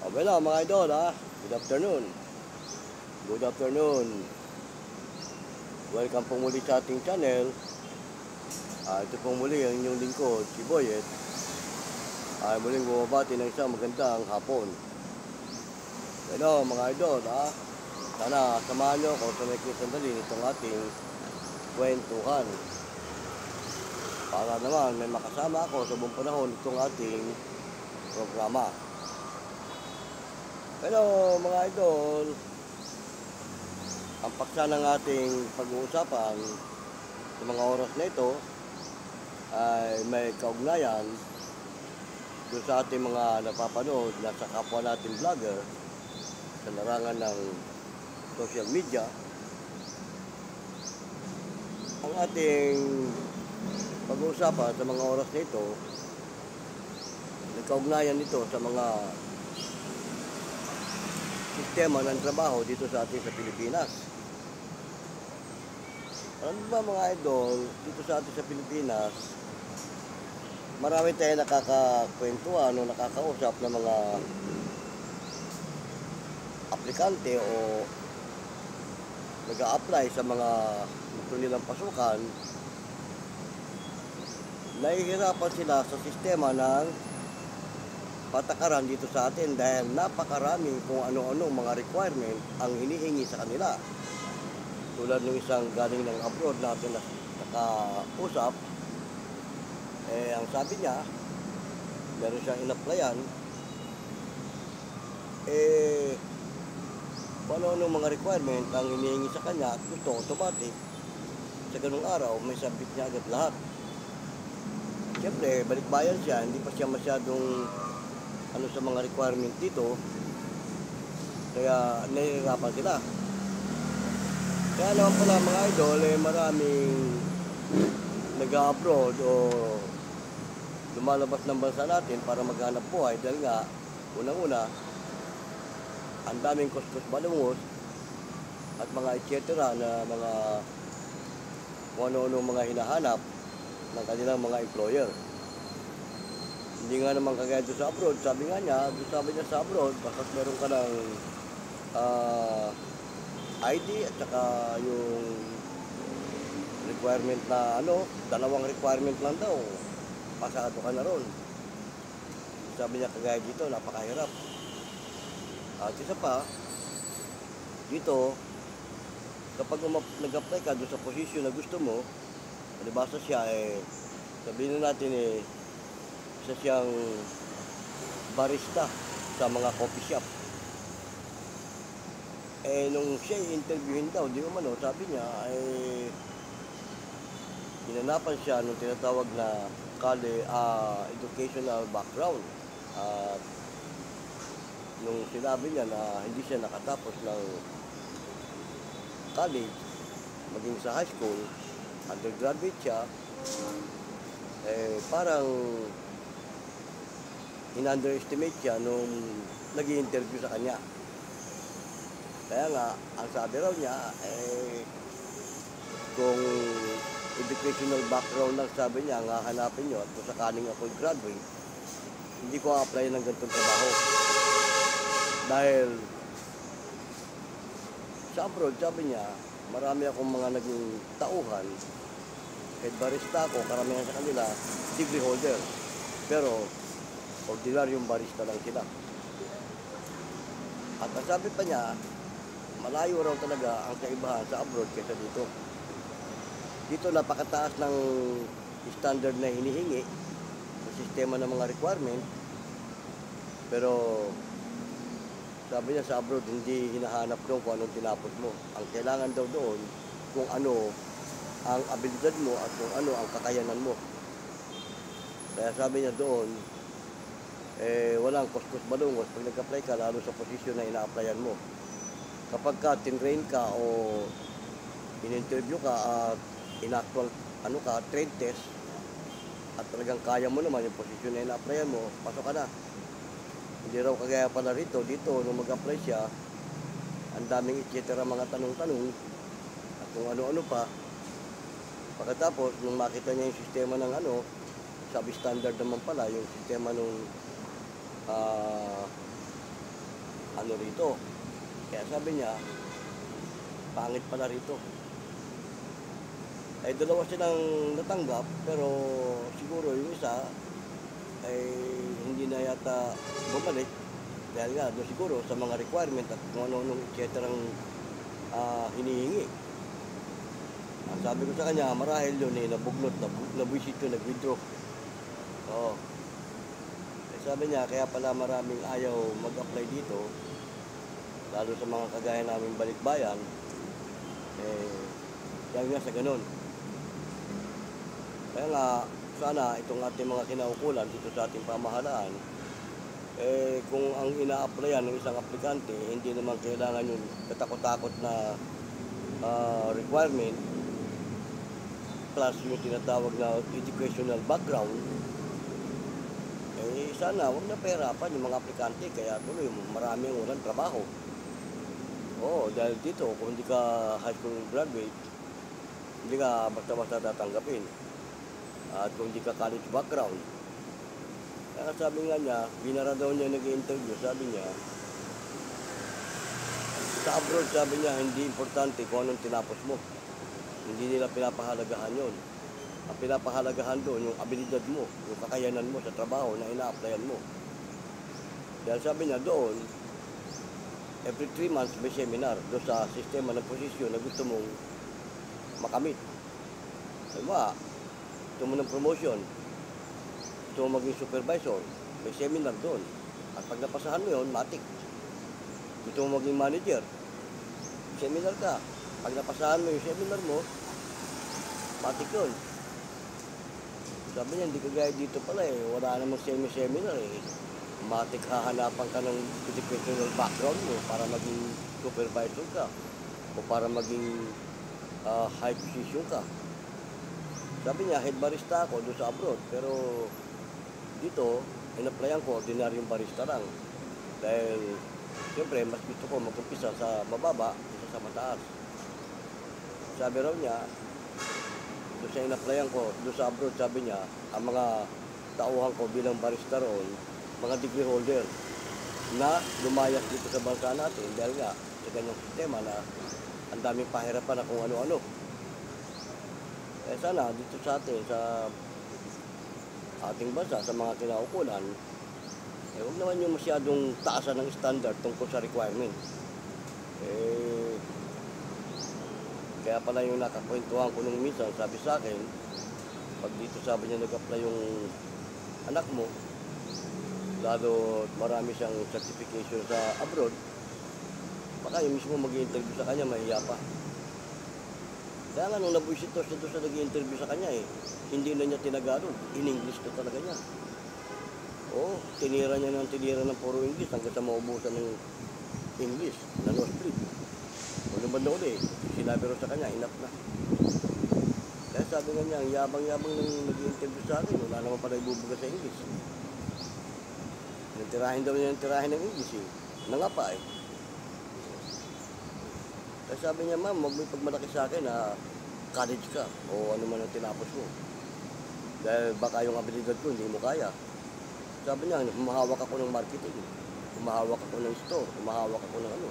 Okay lang mga idol ha. Good afternoon. Good afternoon. Welcome po muli sa ating channel. Ito po muli ang inyong lingkod, si Boyet. Muling bumabati ng isang magandang hapon. Hello mga idol ha. Sana samahan nyo ako sa may sandali itong ating kwentuhan. Para naman may makasama ako sa buong panahon itong ating programa. Hello mga idol. Ang paksa ng ating pag-uusapan sa mga oras na ito ay may kaugnayan doon sa ating mga napapanood na sa kapwa natin vlogger sa larangan ng social media. Ang ating pag-uusapan sa mga oras na ito may kaugnayan nito sa mga sistema ng trabaho dito sa atin sa Pilipinas. Alam ba mga idol, dito sa atin sa Pilipinas, marami tayong nakakakwentuhan o nakakausap ng mga aplikante o nag-a-apply sa mga gusto nilang pasukan. Nahihirapan sila sa sistema ng patakaran dito sa atin dahil napakaraming kung ano-ano mga requirement ang hinihingi sa kanila. Tulad ng isang galing ng abroad natin na nakausap, ang sabi niya, meron siyang in-applyan, kung ano-ano mga requirement ang hinihingi sa kanya at gusto automatic, sa ganung araw may submit niya agad lahat. Siyempre, balikbayan siya, hindi pa siya masyadong sa mga requirement dito, kaya nahihirapan sila. Kaya naman pala mga idol, maraming nag-a-abroad o lumalabas ng bansa natin para maghanap buhay dahil nga, unang-una, ang daming kuskus balungos at mga etc. na mga kung ano-ano mga hinahanap ng kanilang mga employer. Hindi nga naman kagaya doon sa abroad. Sabi niya sa abroad, basta meron ka ng ID at saka yung requirement na dalawang requirement lang daw, pasado ka na ron. Sabi niya kagaya dito, napakahirap. At isa pa, dito, kapag nag-apply ka doon sa position na gusto mo, alibasa siya, sabihin na natin isa siyang barista sa mga coffee shop. Nung siya i-interviewin daw, sabi niya, hinanapan siya nung tinatawag na educational background. At nung sinabi niya na hindi siya nakatapos ng college, maging sa high school, undergraduate siya, parang in-underestimate siya nung nag-i-interview sa kanya. Kaya nga, ang sabi raw niya, kung educational background lang sabi niya, nga hanapin niyo at kung sakaling ako graduate, hindi ko a-apply ng ganitong trabaho. Dahil sa abroad, sabi niya, marami akong mga naging tauhan, kahit barista ako, karamihan sa kanila, degree holder. Pero, ordinaryong barista lang sila. At ang sabi pa niya, malayo raw talaga ang kaibahan sa abroad kaysa dito. Dito napakataas ng standard na hinihingi sa sistema ng mga requirement. Pero sabi niya sa abroad, hindi hinahanap doon kung anong tinapos mo. Ang kailangan daw doon kung ano ang abilidad mo at kung ano ang kakayanan mo. Kaya sabi niya doon, walang kuskus balungos pag nag-apply ka, lalo sa posisyon na ina-applyan mo. Kapag ka tinrain ka o in-interview ka at in-actual trade test at talagang kaya mo naman yung posisyon na ina-applyan mo, pasok ka na. Hindi raw kagaya pala dito, nung mag-apply siya, ang daming etc. mga tanong-tanong at kung ano-ano pa. Pagkatapos, nung makita niya yung sistema ng substandard naman pala yung sistema nung ano rito. Kaya sabi niya, pangit pala rito. Ay dalawa silang natanggap, pero siguro yung isa ay hindi na yata bumalik dahil nga doon siguro sa mga requirement at kung ano-anong etcetera hinihingi. Ang sabi ko sa kanya, marahil yun nabugnot, nabwisit yun, nag-withdraw. Oo. Eh, sabi niya, kaya pala maraming ayaw mag-apply dito, lalo sa mga kagaya namin balikbayan, dahil nga sa ganun. Kaya nga, sana itong ating mga kinaukulan dito sa ating pamahalaan, kung ang ina-applyan ng isang aplikante, hindi naman kailangan yung katakot-takot na requirement, plus yung tinatawag na educational background, sana huwag na pahirapan yung mga aplikante, kaya tuloy maraming walang trabaho. Oo, dahil dito, kung hindi ka high school graduate, hindi ka basta-basta tatanggapin. At kung hindi ka college background, kaya sabi nga niya, binara daw niya nag-i-interview, sabi niya, sa abroad, sabi niya, hindi importante kung anong tinapos mo. Hindi nila pinapahalagahan yon. Ang pinapahalagahan doon, yung abilidad mo, yung kakayanan mo sa trabaho na ina-applyan mo. Dahil sabi niya doon, every 3 months may seminar doon sa sistema ng posisyon na gusto mong makamit. Sabi mo, gusto mo ng promotion, gusto mo maging supervisor, may seminar doon. At pag napasahan mo yun, matik. Gusto mo maging manager, seminar ka. Pag napasahan mo yung seminar mo, matik yun. Sabi niya, hindi kagaya dito pala wala namang seminar Matik hahanapan ka ng educational background mo para maging supervisor ka o para maging high position ka. Sabi niya, head barista ako doon sa abroad, pero dito, in-applyan ko, ordinaryong barista lang. Dahil, siyempre, mas gusto ko mag-umpisa sa mababa, isa sa mataas. Sabi raw niya, doon sa in-applyan ko, doon sa abroad, sabi niya, ang mga tauhan ko bilang barista roon, mga degree holder, na lumayas dito sa bansa natin dahil nga sa ganyang sistema na ang daming pahirapan na kung ano-ano. Sana dito sa atin, sa ating bansa, sa mga kinaukulan, huwag naman yung masyadong taasan ng standard tungkol sa requirement. Kaya pala yung nakakwentuhan ko nung minsan, sabi sa akin, pag dito sabi niya nag-apply yung anak mo, lalo marami siyang certification sa abroad, baka yung mismo mag-i-interview sa kanya, mahiya pa. Kaya nga nung nabuisit siya doon sa nag-i-interview sa kanya hindi na niya tinagalog, in-English na talaga niya. Oo, tinira niya ng puro English hanggang sa maubusan ng English, na no split. Kung naman na uli, sinabi rin sa kanya, enough na. Kaya sabi nga niya, ang yabang-yabang nang nag-i-interview sa akin, wala naman pala ibubuga sa English. Nagtirahin daw niya ng English nangapa Kaya sabi niya, ma'am, huwag mo ipagmalaki sa akin na college ka o ano man ang tinapos mo. Dahil baka yung abilidad ko hindi mo kaya. Sabi niya, humahawak ako ng marketing, humahawak ako ng store, humahawak ako ng ano.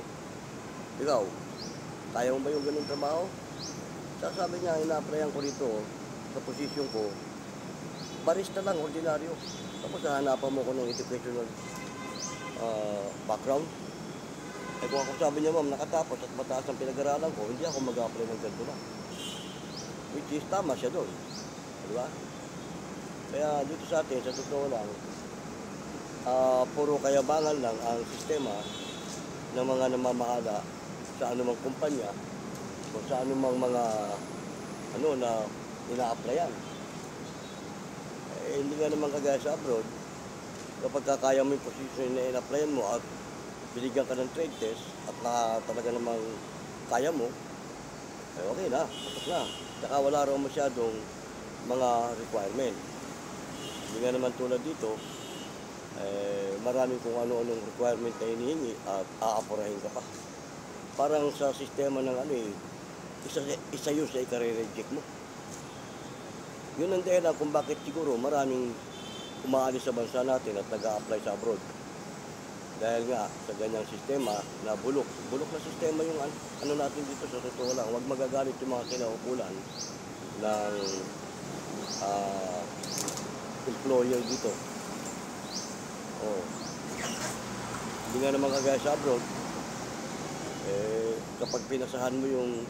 Ikaw, kaya mo ba yung ganun trabaho? Sabi niya, ina-applyan ko rito sa posisyon ko, barista lang, ordinaryo. Tapos hahanapan mo ko ng educational background. Kung ako sabi niya, ma'am, nakatapos at mataas ang pinag-aralan ko, hindi ako mag-apply ng ganito na. Which is tama siya doon. Diba? Kaya dito sa atin, sa totoo lang, puro kayabangan lang ang sistema ng mga namamahala sa anumang kumpanya o sa anumang mga na ina-applyan. Hindi nga naman kagaya sa abroad, kapag kakaya mo yung position na ina-applyan mo at binigyan ka ng trade test at talaga namang kaya mo, okay na, tapos na. Saka wala raw masyadong mga requirement. Hindi nga naman tulad dito, maraming kung ano-anong requirement na hinihingi at aapurahin ka pa. Parang sa sistema ng isa yun sa i-reject mo. Yun ang dahilan kung bakit siguro maraming umaalis sa bansa natin at nag-a-apply sa abroad. Dahil nga sa ganyang sistema na bulok na sistema yung ano natin dito sa totoo lang. Huwag magagalit yung mga kinaukulan ng ah, employer dito. Oh. Hindi nga naman kagaya sa abroad, kapag pinasahan mo yung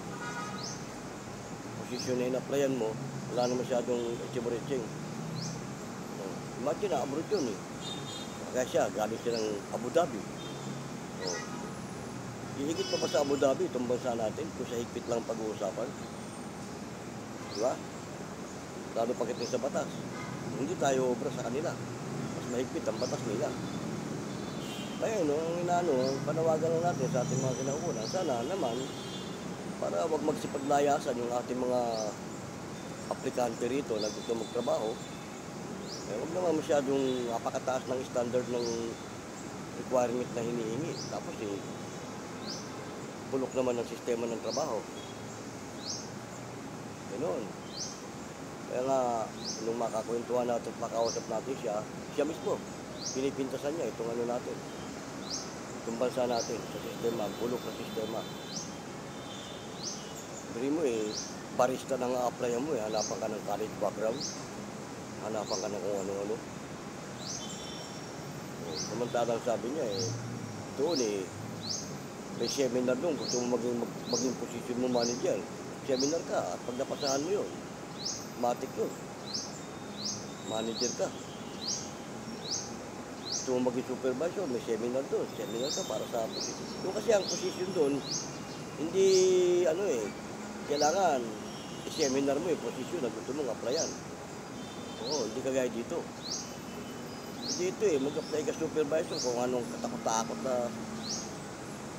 posisyon na in-applyan mo, wala na masyadong itching. Oh. Imagine na, abroad yun eh. Kaya siya, galing siya ng Abu Dhabi. Oh. Ihigit pa ba sa Abu Dhabi itong bansa natin kung sa higpit lang pag-uusapan? Diba? Lalo pagdating sa batas. Hindi tayo obra sa kanila. Mas mahigpit ang batas nila. Kaya panawagan lang natin sa ating mga kinaukulan. Sana naman, para wag magsipaglayasan yung ating mga aplikante rito na gusto magtrabaho, huwag naman masyadong napakataas ng standard ng requirement na hinihingi. Tapos bulok naman ang sistema ng trabaho. Ganoon. Kaya nga, nung makakwentuhan natin, makausap natin siya mismo, pinipintasan niya itong ano natin, itong bansa natin, sa sistema, bulok na sistema. Bili mo barista na nga applyan mo hanapan ka ng college background, hanapan ka ng kung ano-ano. Samantalang sabi niya doon may seminar doon, gusto mo maging position mo manager. Seminar ka, at pag napasahan mo yun, matik yun. Manager ka. Gusto mo maging supervisor, may seminar doon. Seminar ka para sa position. Doon kasi ang position doon, hindi kailangan i-seminar mo yung position na gusto mong applyan. Oo, hindi kagaya dito. Dito mag-apply ka supervisor kung anong katakot-takot na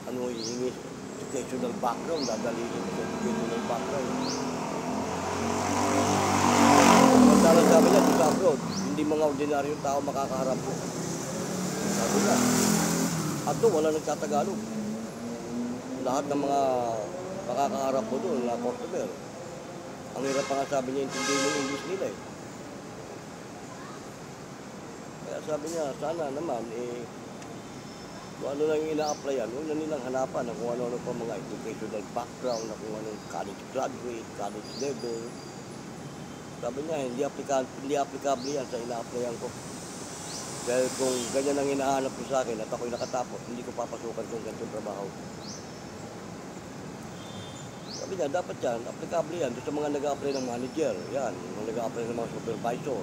hihingi, educational background, dadalihin mo sa educational background. Samantalang sabi niya, sa abroad, hindi mga ordinaryong tao makakaharap mo. Sabi niya, at doon wala nagtatagalog. Lahat ng mga makakaharap mo doon na customer, ang hirap pa nga sabi niya, intindihin yung English nila Kaya sabi niya, sana naman kung ano lang yung ina-applyan, huwag na nilang hanapan ng kung ano-ano pa mga educational background, na kung anong college graduate, college level. Sabi niya, hindi applicable yan sa ina-applyan ko. Dahil kung ganyan ang hinahanap ko sa akin at ako'y nakatapos, hindi ko papasukan kung ganitong trabaho. Sabi niya, dapat yan, applicable yan doon sa mga nag-a-apply ng manager, yan, mga nag-a-apply ng mga supervisor.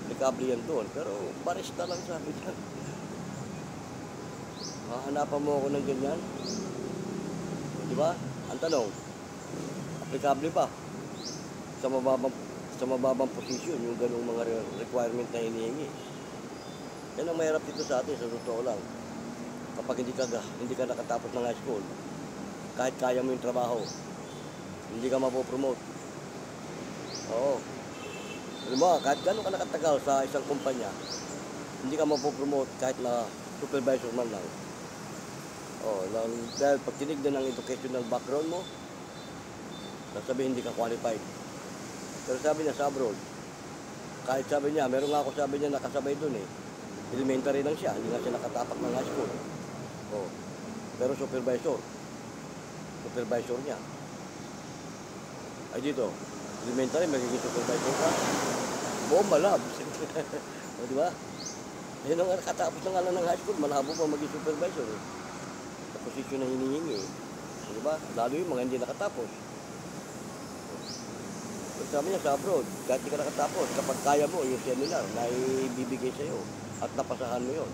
Applicable yan doon, pero barista lang sabi niya. Hanapan mo ako ng ganyan. Di ba? Ang tanong, applicable ba? Sa mababang posisyon, yung ganung mga requirement na hinihingi. Yan ang mahirap dito sa atin, sa totoo lang. Kapag hindi ka nakatapos ng high school, kahit kaya mo yung trabaho, hindi ka mapopromote. Oo. Alam mo, kahit gano'n ka nakatagal sa isang kumpanya, hindi ka mapopromote kahit na supervisor man lang. Dahil pag tinignan ang educational background mo, sasabihin hindi ka qualified. Pero sabi niya sa abroad, kahit sabi niya, meron nga ako sabi niya nakasabay doon elementary lang siya, hindi nga siya nakatapak ng high school. Pero supervisor niya. Ay dito, elementary, magiging supervisor ka. Bomba lab. Di ba? Yan ang nakatapos na nga lang ng high school, malabo pa maging supervisor sa posisyon na hinihingi. Di ba? Lalo yung mga hindi nakatapos. Sabi niya sa abroad, kahit di ka nakatapos, kapag kaya mo yung seminar na ibibigay sa'yo at napasahan mo yun,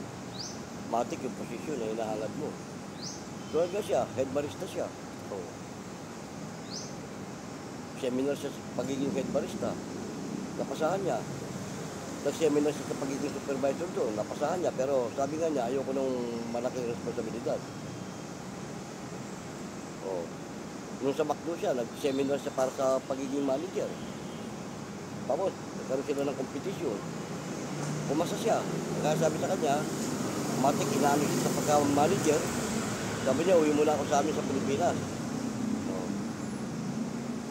matik yung posisyon na hinahangad mo. Doon nga siya, head barista siya. Seminar siya sa pagiging head barista, napasahan niya. Nag-seminar siya sa pagiging supervisor doon, napasahan niya. Pero sabi nga niya, ayoko nung malaking responsibilidad. Nung sa McDo siya, nag-seminar siya para sa pagiging manager. Tapos, nagkaroon sila ng kompetisyon. Pumasa siya. Kaya sabi sa kanya, matik inaano siya sa pagka-manager. Sabi niya, uwi muna ako sa amin sa Pilipinas.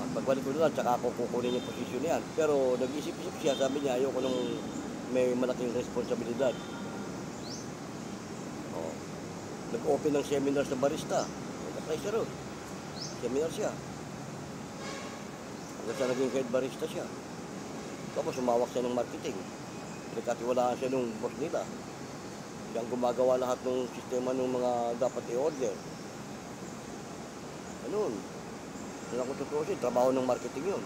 At pagbalik ko doon, tsaka ako kukunin yung posisyon niyan. Pero nag-isip-isip siya, sabi niya, ayoko nung may malaking responsibilidad. nag-open ng seminar sa barista. Nag-apply siya ron. Seminar siya. Hanggang sa naging head barista siya. Tapos sumawak siya ng marketing. Nagkatiwalaan siya nung boss nila. Siya ang gumagawa lahat ng sistema ng mga dapat i-order. Ganun. Kung ako tutusin, trabaho ng marketing yun.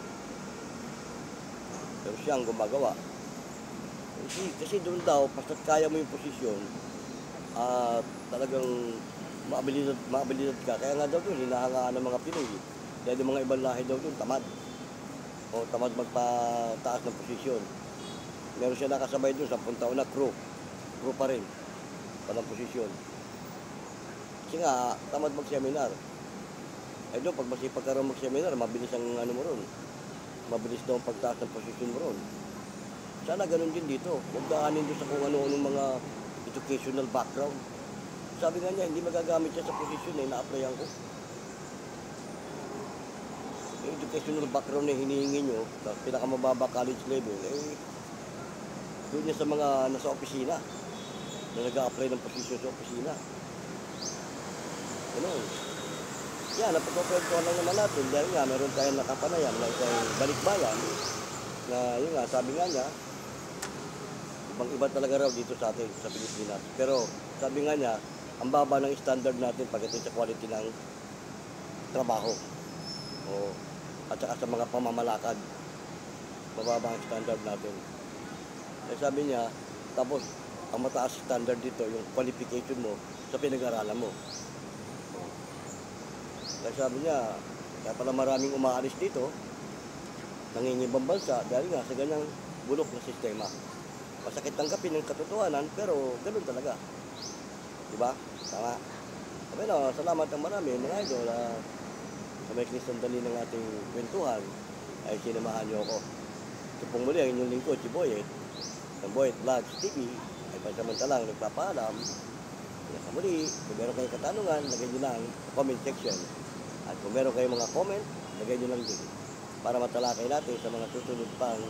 Pero siya ang gumagawa. Kasi doon daw, basta't kaya mo yung posisyon, talagang maabilidad ka. Kaya nga daw doon, hinahangaan ng mga Pinoy. Dahil yung mga ibang lahi daw doon, tamad. O tamad magpataas ng posisyon. Meron siya nakasabay doon, 10 taon na crew. Crew pa rin. Walang posisyon. Kasi nga, tamad mag-seminar. Ay doon, pag masipag ka rin mag-seminar, mabilis ang ano mo ron. Mabilis daw ang pagtaas ng posisyon mo ron. Sana ganun din dito. Huwag daanin doon sa kung ano-anong mga educational background. Sabi nga niya, hindi magagamit siya sa posisyon na ina-applyan ko. Yung educational background na hinihingi nyo, sa pinakamababa college level, doon niya sa mga nasa opisina, na nag-a-apply ng posisyon sa opisina. Ganun. Yan, napagkukwentuhan lang naman natin, dahil nga meron tayong nakapanayam na isang balikbayan, na yun nga, sabi nga niya, ibang-iba talaga raw dito sa atin, sa Pilipinas. Pero sabi nga niya, ang baba ng standard natin pagdating sa quality ng trabaho. At saka sa mga pamamalakad, mababa ang standard natin. Kaya sabi niya, tapos ang mataas standard dito, yung qualification mo sa pinag-aralan mo. Kaya sabi niya, kaya pala maraming umaalis dito, nangingibang bansa dahil nga sa ganyang bulok na sistema. Masakit tanggapin ng katotohanan, pero ganoon talaga. Diba? Tama. Sabi no, salamat ang marami, mga idol. Sa may sandali ng ating kwentuhan, ay sinamahan niyo ako. So pong muli, ang inyong lingkod, si Boyet, ng Boyet Vlogs TV, ay pansamantalang nagpapaalam. Sa muli, kung meron kayong katanungan, lagay nyo lang sa comment section. At kung meron kayong mga comment, lagay nyo lang din. Para matalakay natin sa mga susunod pang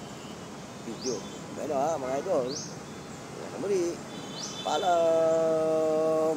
video. Ano mga idol, sa muli, paalam!